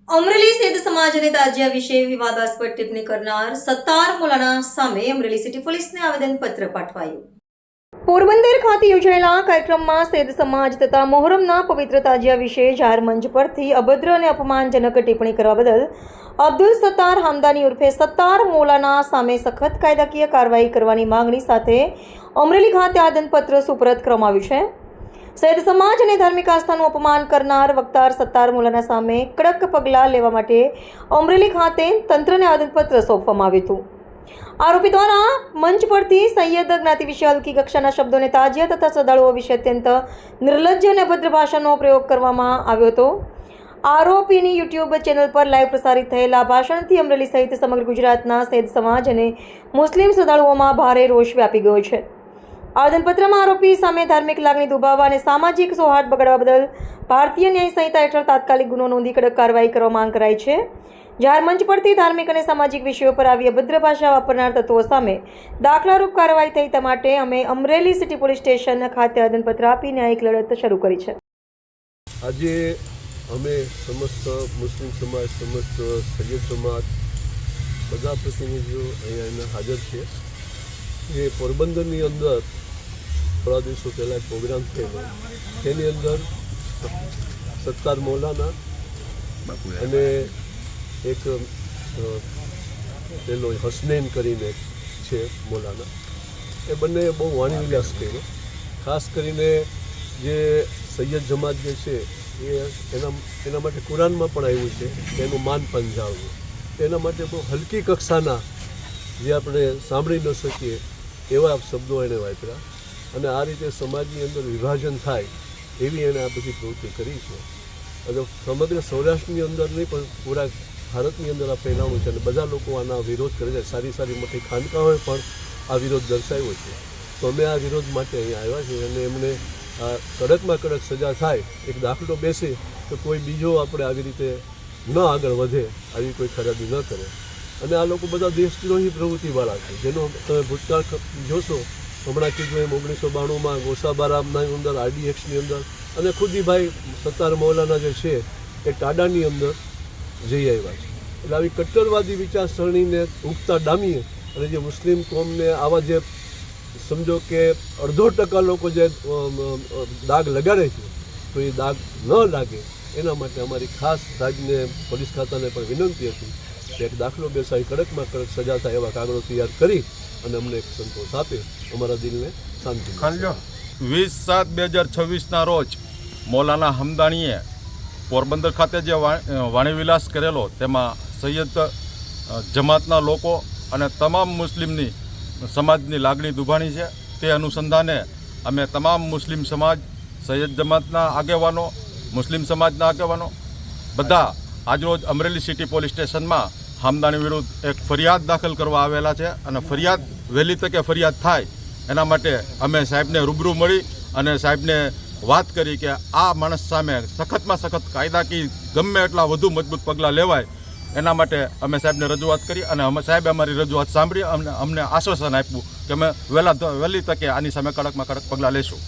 અમરેલી સૈયદ સમાજ અને તાજિયા વિશે વિવાદાસ્પદ ટિપ્પણી કરનાર સત્તાર મૌલાના સામે અમરેલી સિટી પોલીસને આવેદનપત્ર પાઠવાયું. પોરબંદર ખાતે યોજાયેલા કાર્યક્રમમાં સૈયદ સમાજ તથા મોહરમના પવિત્ર તાજિયા વિશે જાહેર મંચ પરથી અભદ્ર અને અપમાનજનક ટિપ્પણી કરવા બદલ અબ્દુલ સત્તાર હામદાની ઉર્ફે સત્તાર મૌલાના સામે સખત કાયદાકીય કાર્યવાહી કરવાની માંગણી સાથે અમરેલી ખાતે આવેદનપત્ર સુપરત કરવામાં આવ્યું છે. સૈયદ સમાજ અને ધાર્મિક આસ્થાનું અપમાન કરનાર વક્તાર સત્તાર મૌલાના સામે કડક પગલાં લેવા માટે અમરેલી ખાતે તંત્રને આવેદનપત્ર સોંપવામાં આવ્યું હતું. આરોપી દ્વારા મંચ પરથી સૈયદ જ્ઞાતિ વિશે હલકી કક્ષાના શબ્દોને તાજિયા તથા શ્રદ્ધાળુઓ વિશે અત્યંત નિર્લજ્જ અને અભદ્ર ભાષાનો પ્રયોગ કરવામાં આવ્યો હતો. આરોપીની યુટ્યુબ ચેનલ પર લાઈવ પ્રસારિત થયેલા ભાષણથી અમરેલી સહિત સમગ્ર ગુજરાતના સૈયદ સમાજ અને મુસ્લિમ શ્રદ્ધાળુઓમાં ભારે રોષ વ્યાપી ગયો છે. આવેદનપત્રમાં આરોપી સામે ધાર્મિક લાગણી દુભાવવા અને સામાજિક સૌહાર્દ બગાડવા બદલ ભારતીય ન્યાય સંહિતા હેઠળ તાત્કાલિક ગુનો નોંધી કડક કાર્યવાહી કરવા માંગ કરાઈ છે. જાહેર મંચ પરથી ધાર્મિક અને સામાજિક વિષયો પર આવી અભદ્ર ભાષા વાપરનાર તત્વો સામે દાખલારૂપ કાર્યવાહી થઈ તે માટે અમે અમરેલી સિટી પોલીસ સ્ટેશન ખાતે આવેદનપત્ર આપી ન્યાયિક લડત શરૂ કરી છે. આજે અમે સમસ્ત મુસ્લિમ સમાજ, સમસ્ત સૈયદ સમાજ બધા પ્રતિનિધિઓ અહીંયા હાજર છે. એ પોરબંદરની અંદર થોડા દિવસો પહેલાં એક પ્રોગ્રામ થયેલો, તેની અંદર સત્તાર મૌલાના અને એક પેલો હસનૈન કરીને છે મૌલાના, એ બંને બહુ વાણીવિલાસ કર્યો. ખાસ કરીને જે સૈયદ જમાત જે છે એના માટે કુરાનમાં પણ આવ્યું છે કે એનું માનપાન જાળવું. એના માટે બહુ હલકી કક્ષાના જે આપણે સાંભળી ન શકીએ એવા શબ્દો એણે વાપર્યા અને આ રીતે સમાજની અંદર વિભાજન થાય એવી એણે આ બધી પ્રવૃત્તિ કરી છે. અને સમગ્ર સૌરાષ્ટ્રની અંદર નહીં પણ પૂરા ભારતની અંદર આ ફેલાણું છે અને બધા લોકો આના વિરોધ કરે છે. સારી સારી મોટી ખાનકાઓએ પણ આ વિરોધ દર્શાવ્યો છે. તો અમે આ વિરોધ માટે અહીંયા આવ્યા છીએ અને એમને આ કડકમાં કડક સજા થાય, એક દાખલો બેસે તો કોઈ બીજો આપણે આવી રીતે ન આગળ વધે, આવી કોઈ ખરાબી ન કરે. અને આ લોકો બધા દેશદ્રોહી પ્રવૃત્તિવાળા છે, જેનો તમે ભૂતકાળ જોશો. હમણાં કીધું એમ 1992માં ગોસાબારામના અંદર RDXની અંદર અને ખુદીભાઈ સત્તાર મૌલાના જે છે એ ટાડાની અંદર જઈ આવ્યા છે. એટલે આવી કટ્ટરવાદી વિચારસરણીને ઉગતા ડામીએ અને જે મુસ્લિમ કોમને આવા જે સમજો કે 0.5% લોકો જે દાગ લગાડે છે તો એ દાગ ન લાગે એના માટે અમારી ખાસ રાજ્યને પોલીસ ખાતાને પણ વિનંતી હતી કે એક દાખલો બેસાડી કડકમાં કડક સજા થાય એવા કાગળો તૈયાર કરી અને અમને એક સંતોષ આપે, અમારા દિલને શાંતિ. 20/7/2026ના રોજ મૌલાના હમદાણીએ પોરબંદર ખાતે જે વાણીવિલાસ કરેલો તેમાં સૈયદ જમાતના લોકો અને તમામ મુસ્લિમની સમાજની લાગણી દુભાણી છે. તે અનુસંધાને અમે તમામ મુસ્લિમ સમાજ, સૈયદ જમાતના આગેવાનો, મુસ્લિમ સમાજના આગેવાનો બધા આજરોજ અમરેલી સિટી પોલીસ સ્ટેશનમાં હામદાણી વિરુદ્ધ એક ફરિયાદ દાખલ કરવા આવેલા છે. અને ફરિયાદ વહેલી તકે ફરિયાદ થાય એના માટે અમે સાહેબને રૂબરૂ મળી અને સાહેબને વાત કરી કે આ માણસ સામે સખતમાં સખત કાયદાકીય ગમે એટલા વધુ મજબૂત પગલાં લેવાય એના માટે અમે સાહેબને રજૂઆત કરી અને સાહેબે અમારી રજૂઆત સાંભળી અમને આશ્વાસન આપ્યું કે અમે વહેલી તકે આની સામે કડકમાં કડક પગલાં લેશું.